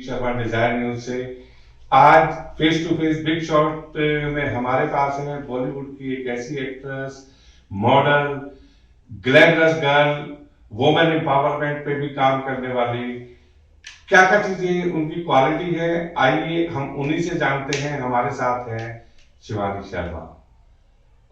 Sharma Dzire news से। आज face to face big shot में हमारे पास है बॉलीवुड की एक ऐसी actress, model, glamorous girl, women empowerment पे भी काम करने वाली। क्या क्या चीजें उनकी क्वालिटी है, आइए हम उन्हीं से जानते हैं। हमारे साथ है शिवानी शर्मा,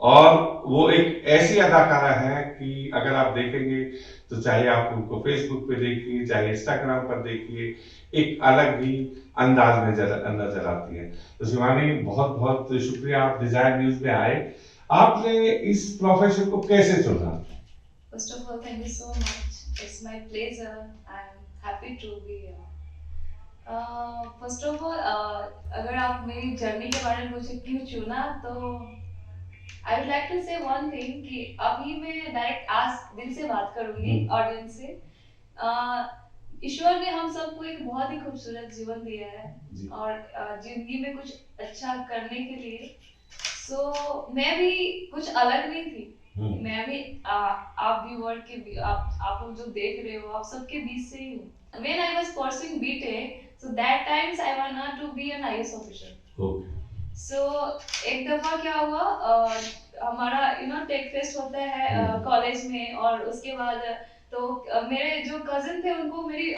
और वो एक ऐसी अदाकारा है कि अगर आप देखेंगे तो चाहे आप उनको फेसबुक पे देखिए, चाहे इंस्टाग्राम पर देखिए, एक अलग ही अंदाज में नजर आती है। तो शिवानी, बहुत बहुत शुक्रिया आप डिजायर न्यूज में आए। आपने इस प्रोफेशन को कैसे चुना? First of all, thank you so much. It's my pleasure. I'm happy to be here. First of all, अगर आप मेरी जर्नी के बारे में मुझे क्यों चुना, तो आई वुड लाइक टू से वन थिंग कि अभी मैं डायरेक्ट आज दिल से बात करूंगी ऑडियंस से। ईश्वर ने हम सबको एक बहुत ही खूबसूरत जीवन दिया है और जिंदगी में कुछ अच्छा करने के लिए मैं भी कुछ अलग नहीं थी। मैं भी आप व्यूअर के आप लोग जो देख रहे हो, आप सबके बीच से ही हूँ। When I was pursuing BTech, so that times I wanted to be an IAS officer. Okay. So एक दफा क्या हुआ, हमारा टेक फेस्ट होता है कॉलेज में, और उसके बाद तो मेरे जो कजिन थे उनको मेरी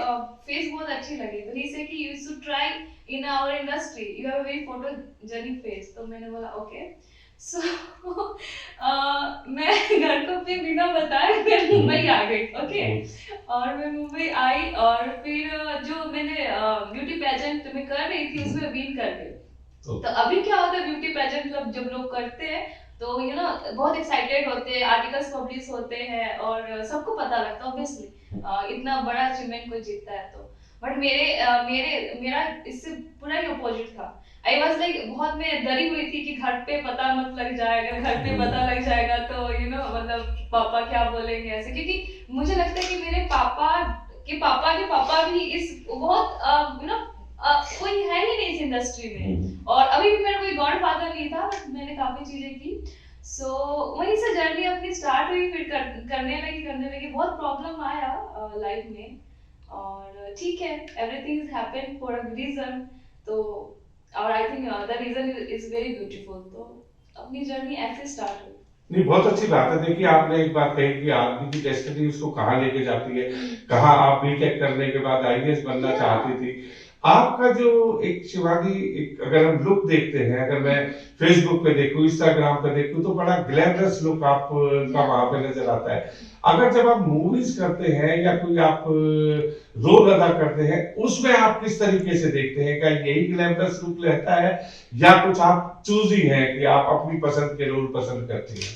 फेस बहुत अच्छी लगी, तो ही से कि you should try in our industry, you have a very photogenic face. तो मैंने बोला ओके। सो मैं घर को भी बिना बताए मैं मुंबई आ गई। ओके, और मैं मुंबई आई और फिर जो मैंने ब्यूटी पेजेंट में कर रही थी उसमें विन कर गई। तो अभी क्या होता है, ब्यूटी पेजेंट जब लोग करते हैं तो बहुत एक्साइटेड होते हैं, आर्टिकल्स पब्लिश होते हैं और सबको पता लगता है ऑब्वियसली इतना बड़ा अचीवमेंट कोई जीतता है तो। बट मेरा इससे पूरा ही अपोजिट था। आई वॉज लाइक बहुत मैं डरी हुई थी कि घर पे पता मत लग जाएगा, घर पे पता लग जाएगा तो मतलब पापा क्या बोलेंगे ऐसे, क्योंकि मुझे लगता है कि मेरे पापा के पापा भी इस बहुत कोई है ही नहीं इस इंडस्ट्री में, और अभी भी मेरा कोई गॉड फादर नहीं था, बट मैंने काफी चीजें की। वहीं से जर्नी अपनी स्टार्ट हुई, फिर करने लगी। बहुत प्रॉब्लम आया लाइफ में, और ठीक है, everything is happen for a reason. तो और I think the reason is very beautiful. तो अपनी जर्नी ऐसे स्टार्ट हुई। नहीं, बहुत अच्छी बात है। देखिए, आपने एक बात कही कि आदमी की डेस्टिनी उसको कहाँ लेके जाती है, कहाँ आप बीटेक करने के बाद आईएएस बनना चाहती थी। आपका जो एक शिवानी, एक अगर हम लुक देखते हैं, अगर मैं फेसबुक पे देखूं, इंस्टाग्राम पे देखूं, तो बड़ा ग्लैमरस लुक आपका वहां पे नजर आता है। अगर जब आप मूवीज करते हैं या कोई आप रोल अदा करते हैं, उसमें आप किस तरीके से देखते हैं? क्या यही ग्लैमरस लुक रहता है या कुछ आप चूजी हैं कि आप अपनी पसंद के रोल पसंद करती हैं?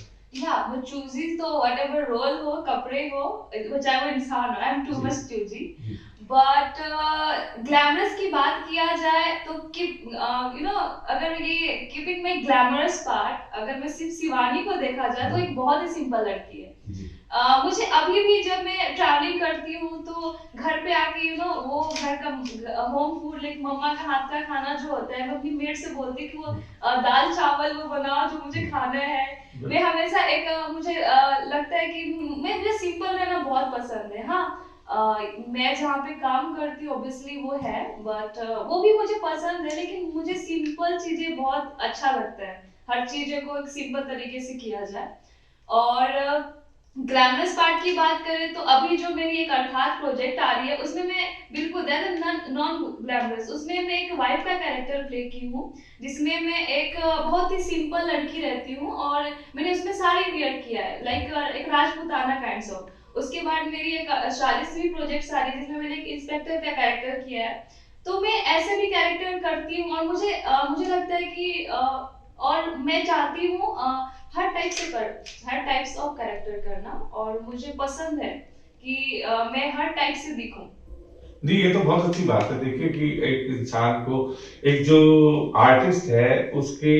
मैं चूजी तो व्हाटएवर रोल हो, कपड़े हो, चाहे वो इंसान हो, I am too much choosy. But glamorous की बात किया जाए तो अगर ये कीपिंग में ग्लैमरस पार्ट, अगर मैं सिर्फ शिवानी को देखा जाए तो एक बहुत ही सिंपल लड़की है। मुझे अभी भी जब मैं ट्रैवलिंग करती हूँ तो घर पे आके वो घर का होम फूड, लाइक मम्मा का हाथ का खाना जो होता है, मैं अपनी मेड से बोलती हूँ कि वो दाल चावल वो बनाओ जो मुझे खाना है। मैं हमेशा मुझे लगता है कि मुझे सिंपल रहना बहुत पसंद है। हाँ, मैं जहाँ पे काम करती हूँ ऑब्वियसली वो है, बट वो भी मुझे पसंद है, लेकिन मुझे सिंपल चीजें बहुत अच्छा लगता है। हर चीजें को एक सिंपल तरीके से किया जाए। और ग्लैमरस पार्ट की बात करें तो अभी जो मेरी एक अर्थात प्रोजेक्ट आ रही है उसमें मैं बिल्कुल नॉन ग्लैमरस, उसमें मैं एक वाइफ का कैरेक्टर प्ले की हूँ, जिसमें मैं एक बहुत ही सिंपल लड़की रहती हूँ और मैंने उसमें साड़ी वियर किया है, लाइक एक राजपूताना काइंड ऑफ। उसके बाद मेरी एक शादीशुदा प्रोजेक्ट आ रही है जिसमें मैंने एक इंस्पेक्टर का कैरेक्टर किया है। तो मैं ऐसे भी कैरेक्टर करती हूँ और मुझे लगता है कि और मैं चाहती हूँ हर टाइप्स ऑफ कैरेक्टर करना, और मुझे पसंद है कि मैं हर टाइप से दिखूं। जी, ये तो बहुत अच्छी बात है। देखिए कि एक इंसान को, एक जो आर्टिस्ट है उसके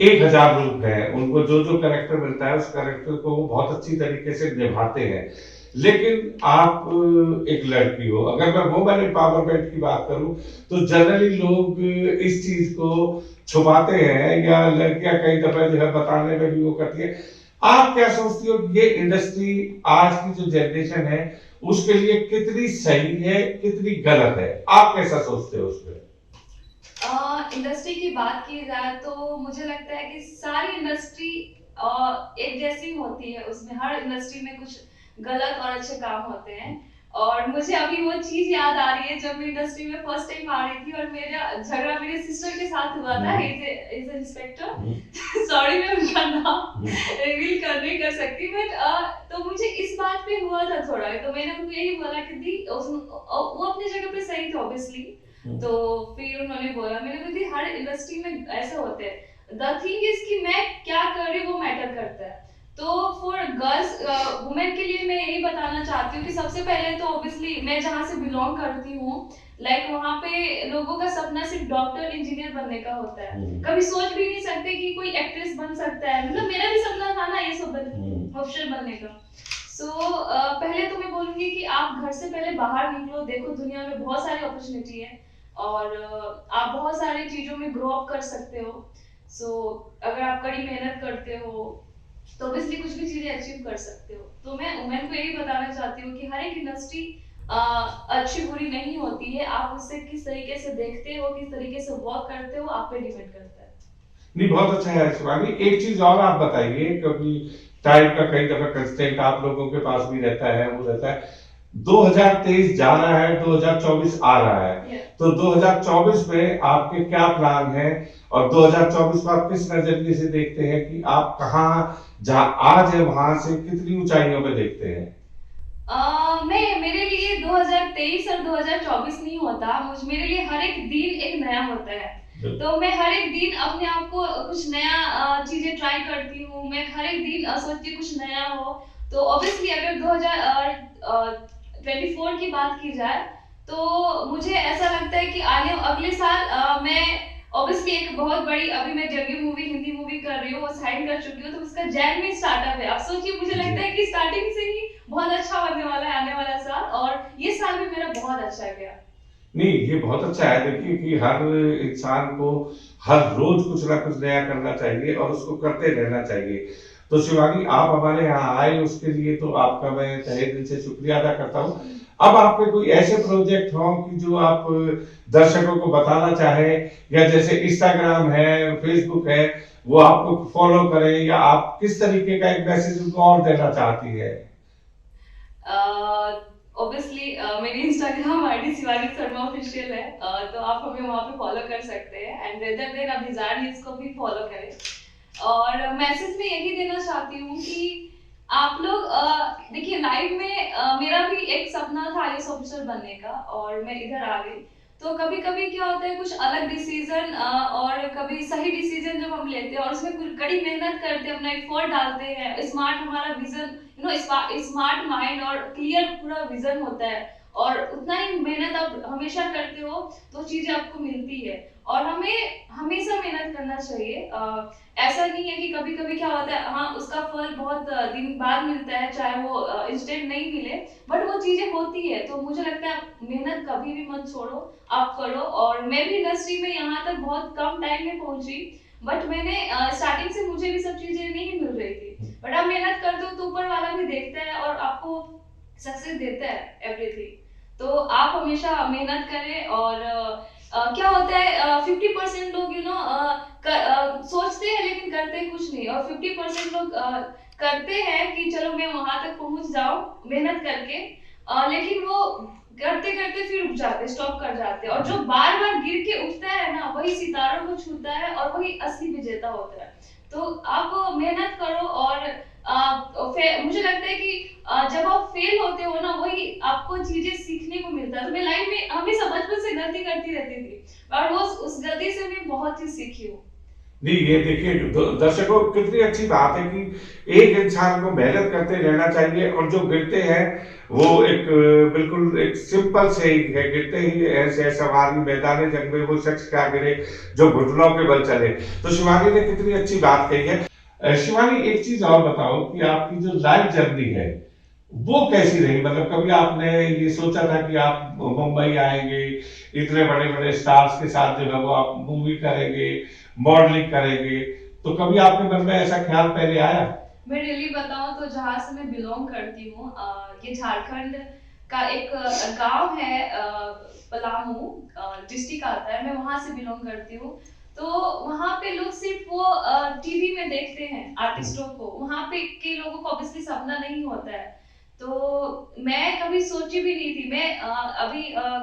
1000 रूप हैं, उनको जो जो कैरेक्टर मिलता है उस कैरेक्टर को वो बहुत अच्छी तरीके से निभाते हैं। लेकिन आप एक लड़की हो, अगर मैं वुमेन एम्पावरमेंट की बात करूं तो जनरली लोग इस चीज को छुपाते हैं या लड़कियां कई दफे जो है बताने में भी वो करती है। आप क्या सोचती हो ये इंडस्ट्री आज की जो जनरेशन है उसके लिए कितनी सही है, कितनी गलत है, आप कैसा सोचते हो उसमें? इंडस्ट्री की बात की जाए तो मुझे लगता है कि सारी इंडस्ट्री एक जैसी होती है, उसमें हर इंडस्ट्री में कुछ गलत और अच्छे काम होते हैं। और मुझे अभी वो चीज याद आ रही है जब मैं इंडस्ट्री में फर्स्ट टाइम आ रही थी और मेरा झगड़ा मेरे सिस्टर के साथ हुआ था। इज इंस्पेक्टर सॉरी मैं उनका नाम रिवील नहीं कर सकती, बट तो मुझे इस बात पे हुआ था थोड़ा, तो मैंने उनको यही बोला कि दी वो अपनी जगह पे सही थे ऑब्वियसली। तो फिर उन्होंने बोला, मैंने बोली "दी, हर इंडस्ट्री में ऐसा होता है, द थिंग इज कि मैं क्या कर रही हूँ वो मैटर करता है। तो फॉर गर्ल्स वुमेन के लिए मैं यही बताना चाहती हूँ कि सबसे पहले तो ऑब्वियसली मैं जहाँ से बिलोंग करती हूँ, लाइक वहाँ पे लोगों का सपना सिर्फ डॉक्टर इंजीनियर बनने का होता है। कभी सोच भी नहीं सकते कि कोई एक्ट्रेस बन सकता है, मतलब मेरा भी सपना था ना ये सब ऑप्शन बनने का। सो पहले तो मैं बोलूंगी कि आप घर से पहले बाहर निकलो, देखो दुनिया में बहुत सारी अपॉर्चुनिटी है और आप बहुत सारी चीजों में ग्रो अप कर सकते हो। सो अगर आप कड़ी मेहनत करते हो तो ऑब्वियसली कुछ भी चीजें अचीव कर सकते हो। तो मैं वुमेन को यही बताना चाहती हूँ कि हर एक इंडस्ट्री अच्छी बुरी नहीं होती है, आप उससे किस तरीके से देखते हो, किस तरीके से वर्क करते हो, आप पे डिपेंड करता है। नहीं, बहुत अच्छा है शिवानी। एक चीज और आप बताइए, क्योंकि टाइम का कई दफा कंस्टेंट आप लोगों के पास भी रहता है, वो रहता है 2023 जा रहा है, 2024 आ रहा है, तो 2024 में आपके क्या प्लान है और 2024 को आप किस नजरिए से देखते हैं कि आप कहाँ जहाँ आज है वहां से कितनी ऊंचाइयों पे देखते हैं? मैं मेरे लिए 2023 और 2024 नहीं होता, मेरे लिए हर एक दिन एक नया होता है। तो मैं हर एक दिन अपने आप को कुछ नया चीजें ट्राई करती हूँ, मैं हर एक दिन सोचती हूँ कुछ नया हो। तो ऑब्वियसली अगर 2024 की बात की जाए तो मुझे ऐसा लगता है कि अगले साल मैं ऑब्वियसली एक बहुत बड़ी, अभी मैं डेब्यू मूवी हिंदी मूवी कर रही हूँ, वो साइन कर चुकी हूँ, तो उसका जैन में स्टार्टअप है। अब सोचिए, मुझे लगता है कि स्टार्टिंग से ही बहुत अच्छा होने वाला है आने वाला साल, और ये साल भी मेरा बहुत अच्छा गया। नहीं, ये बहुत अच्छा है। देखिए कि हर इंसान को हर रोज कुछ ना कुछ नया करना चाहिए और उसको करते रहना चाहिए। तो शिवानी, आप हमारे यहाँ आए उसके लिए तो आपका मैं तहे दिल से शुक्रिया अदा करता हूँ। अब आपके कोई ऐसे प्रोजेक्ट हो कि जो आप दर्शकों को बताना चाहें, या जैसे इंस्टाग्राम है, फेसबुक है, वो आपको फॉलो करें, या आप किस तरीके का एक मैसेज उनको और देना चाहती है? ऑब्वियसली मेरी Instagram ID Shivani Sharma official है, तो आप हमें वहाँ पे फॉलो कर सकते हैं, एंड रेदर देन आप डिजायर न्यूज को भी फॉलो करें। और मैसेज में यही देना चाहती हूँ कि आप लोग देखिए, लाइफ में मेरा भी एक सपना था आईएएस ऑफिसर बनने का, और मैं इधर आ गई। तो कभी कभी क्या होता है, कुछ अलग डिसीजन और कभी सही डिसीजन जब हम लेते हैं और उसमें कुछ कड़ी मेहनत करते हैं, अपना एफर्ट डालते हैं, स्मार्ट हमारा विजन, स्मार्ट माइंड और क्लियर पूरा विजन होता है, और उतना ही मेहनत आप हमेशा करते हो तो चीजें आपको मिलती है। और हमें हमेशा मेहनत करना चाहिए। ऐसा नहीं है कि कभी कभी क्या होता है, हाँ उसका फल बहुत दिन बाद मिलता है, चाहे वो इंस्टेंट नहीं मिले, बट वो चीजें होती है। तो मुझे लगता है आप मेहनत कभी भी मत छोड़ो, आप करो। और मैं भी इंडस्ट्री में यहाँ तक बहुत कम टाइम में पहुंची, बट मैंने स्टार्टिंग से मुझे भी सब चीजें नहीं मिल रही थी, बट आप मेहनत करते हो तो ऊपर वाला भी देखता है और आपको सक्सेस देता है एवरीथिंग। तो आप हमेशा मेहनत करें। और क्या होता है, 50% लोग सोचते हैं लेकिन करते कुछ नहीं, और 50% लोग करते हैं कि चलो मैं वहां तक पहुंच जाऊं मेहनत करके, लेकिन वो करते करते फिर रुक जाते, स्टॉप कर जाते, और जो बार बार गिर के उठता है ना, वही सितारों को छूता है और वही असली विजेता होता है। तो आप मेहनत करो। और मुझे लगता है कि जब आप फेल होते हो ना, वही आपको चीजें सीखने को मिलता है। तो मैं लाइफ में हमेशा बचपन से गलती करती रहती थी, और वो उस गलती से मैं बहुत चीज सीखी हूँ। नहीं, ये देखिए दर्शकों, कितनी अच्छी बात है कि एक इंसान को मेहनत करते रहना चाहिए, और जो गिरते हैं वो एक बिल्कुल एक सिंपल से ही है, गिरते ही ऐसे सवारी मैदान जंग में वो शख्स क्या गिरे जो घुटनों के बल चले। तो शिवानी ने कितनी अच्छी बात कही है। शिवानी, एक चीज और बताओ कि आपकी जो लाइफ जर्नी है वो कैसी रही? मतलब कभी आपने ये सोचा था कि आप मुंबई आएंगे, इतने बड़े बड़े स्टार्स के साथ जो है वो आप मूवी करेंगे, मॉडलिंग करेंगे, तो कभी आपके मन में ऐसा ख्याल पहले आया? मैं रियली बताऊं तो जहाँ से मैं बिलोंग करती हूँ, ये झारखंड का एक गांव है, पलामू डिस्ट्रिक्ट आता है, मैं वहां से बिलोंग करती हूँ। तो वहां पे लोग सिर्फ वो टीवी में देखते हैं आर्टिस्टों को, वहां पे के लोगों को ऑब्वियसली सपना नहीं होता है। तो मैं कभी सोची भी नहीं थी, मैं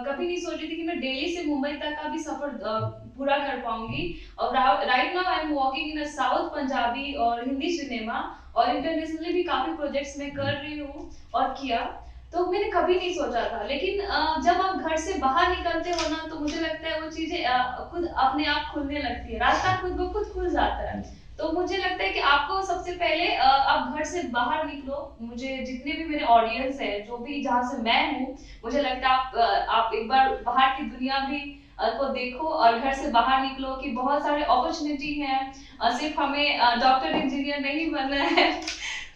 कभी नहीं सोची थी कि मैं दिल्ली से मुंबई तक का भी सफर पूरा कर पाऊंगी। और right now I am working in south Punjabi और हिंदी सिनेमा, और इंटरनेशनली भी काफी प्रोजेक्ट्स मैं कर रही हूँ और किया। तो मैंने कभी नहीं सोचा था, लेकिन जब आप घर से बाहर निकलते हो ना, तो मुझे लगता है वो चीजें खुद अपने आप खुलने लगती है, रास्ता खुद ब खुद खुल जाता है। तो मुझे लगता है कि आपको सबसे पहले आप घर से बाहर निकलो। मुझे जितने भी मेरे ऑडियंस है, जो भी जहाँ से मैं हूँ, मुझे लगता है आप एक बार बाहर की दुनिया भी को देखो और घर से बाहर निकलो, कि बहुत सारे अपॉर्चुनिटी हैं। सिर्फ हमें डॉक्टर इंजीनियर नहीं बनना है,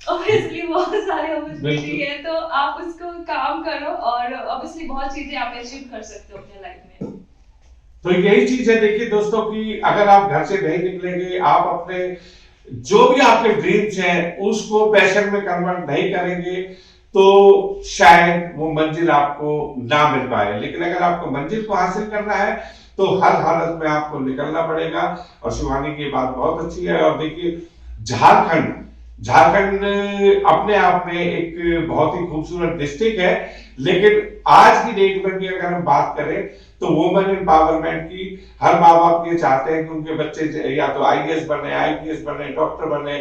ऑब्वियसली बहुत सारे अपॉर्चुनिटी है, तो आप उसको काम करो और ऑब्वियसली बहुत चीजें आप अचीव कर सकते हो अपने लाइफ में। तो यही चीज है, देखिए दोस्तों, कि अगर आप घर से नहीं निकलेंगे, आप अपने जो भी आपके ड्रीम्स हैं उसको पैशन में कन्वर्ट नहीं करेंगे, तो शायद वो मंजिल आपको ना मिल पाए। लेकिन अगर आपको मंजिल को हासिल करना है तो हर हालत में आपको निकलना पड़ेगा। और शिवानी की बात बहुत अच्छी है। और देखिए, झारखंड झारखंड अपने आप में एक बहुत ही खूबसूरत डिस्ट्रिक्ट है, लेकिन आज की डेट में भी अगर हम बात करें तो वुमेन एम्पावरमेंट की, हर माँ बाप ये चाहते हैं कि उनके बच्चे या तो आईएएस बने, आईपीएस बने, डॉक्टर बने,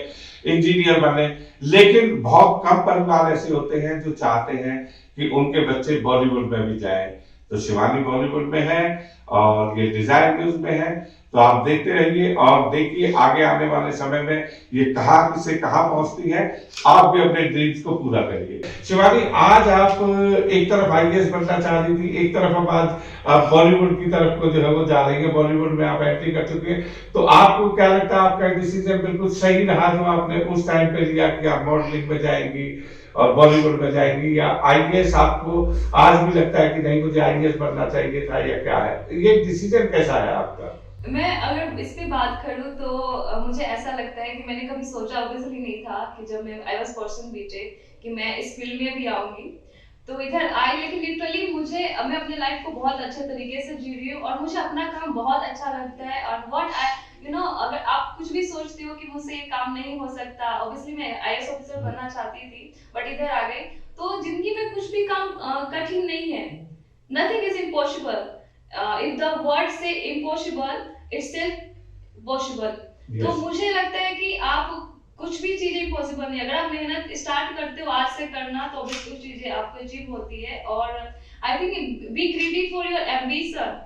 इंजीनियर बने। लेकिन बहुत कम परिवार ऐसे होते हैं जो चाहते हैं कि उनके बच्चे बॉलीवुड में भी जाएं। तो शिवानी बॉलीवुड में है और ये डिजायर न्यूज में है। तो आप देखते रहिए और देखिए आगे आने वाले समय में ये कहाँ से कहाँ पहुंचती है। आप भी अपने ड्रीम्स को पूरा करिए। शिवानी, आज आप एक तरफ आईएएस बनना चाह रही थी, एक तरफ अब आज आप बॉलीवुड की तरफ को जो है वो जा रही है, बॉलीवुड में आप एंट्री कर चुके हैं। तो आपको क्या लगता है, आपका डिसीजन बिल्कुल सही रहा जो आपने उस टाइम पे लिया कि आप मॉडलिंग में जाएंगी और बॉलीवुड में जाएंगी, या आईएएस आपको आज भी लगता है कि नहीं मुझे आईएएस बनना चाहिए था, या क्या है ये डिसीजन कैसा है आपका? मैं अगर इस पे बात करूं तो मुझे ऐसा लगता है कि मैंने कभी सोचा ऑब्वियसली नहीं था कि जब आई वाज पर्सन बीटेक कि मैं इस फील्ड में भी आऊंगी। तो इधर आई, लेकिन लिटरली मैं अपने लाइफ को बहुत अच्छे तरीके से जी रही हूँ और मुझे अपना काम बहुत अच्छा लगता है। और अगर आप कुछ भी सोचते हो कि मुझसे ये काम नहीं हो सकता, ऑब्वियसली मैं आईएएस ऑफिसर बनना चाहती थी बट इधर आ गई। तो जिंदगी में कुछ भी काम कठिन नहीं है, nothing is impossible. If the word से इम्पॉसिबल इट्स सेल्फ पॉसिबल। तो मुझे लगता है कि आप कुछ भी चीजें पॉसिबल नहीं, अगर आप मेहनत स्टार्ट करते हो आज से करना तो भी कुछ चीजें आपको अचीव होती है। और I think B greedy for your ambition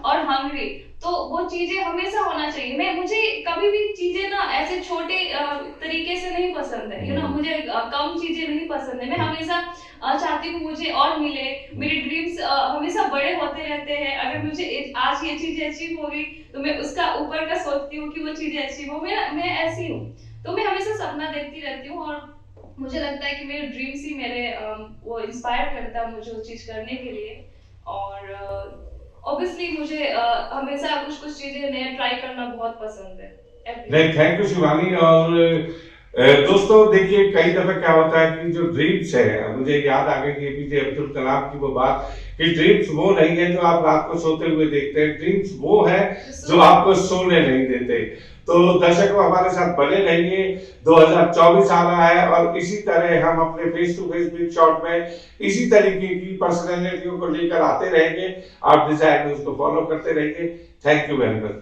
और हंग्री, तो वो चीजें हमेशा होना चाहिए। मुझे कभी भी चीजें ना ऐसे छोटे तरीके से नहीं पसंद है, मुझे कम चीजें नहीं पसंद है। मैं हमेशा चाहती हूँ मुझे और मिले, मेरे ड्रीम्स हमेशा बड़े होते रहते हैं। अगर मुझे आज ये चीजें अचीव हो गई तो मैं उसका ऊपर का सोचती हूँ कि वो चीजें अचीव हो। मैं ऐसी हूँ, तो मैं हमेशा सपना देखती रहती हूँ और मुझे लगता है कि मेरे ड्रीम्स ही मेरे वो इंस्पायर करता है मुझे वो चीज करने के लिए। और ऑब्वियसली मुझे हमेशा कुछ चीजें नए ट्राई करना बहुत पसंद है। नहीं, थैंक यू शिवानी। और दोस्तों देखिए, कई दफे क्या होता है कि जो ड्रीम्स है, मुझे याद आ गई कि एपीजे अब्दुल कलाम की वो बात कि ड्रीम्स वो नहीं है जो आप रात को सोते हुए देखते हैं, ड्रीम्स वो है जो आपको सोने नहीं देते। तो दर्शकों, हमारे साथ बने रहिए। 2024 आ रहा है और इसी तरह हम अपने face to face big shot में इसी तरीके की पर्सनैलिटियों को लेकर आते रहेंगे। आप डिजायर न्यूज को फॉलो करते रहिए। Thank you very much.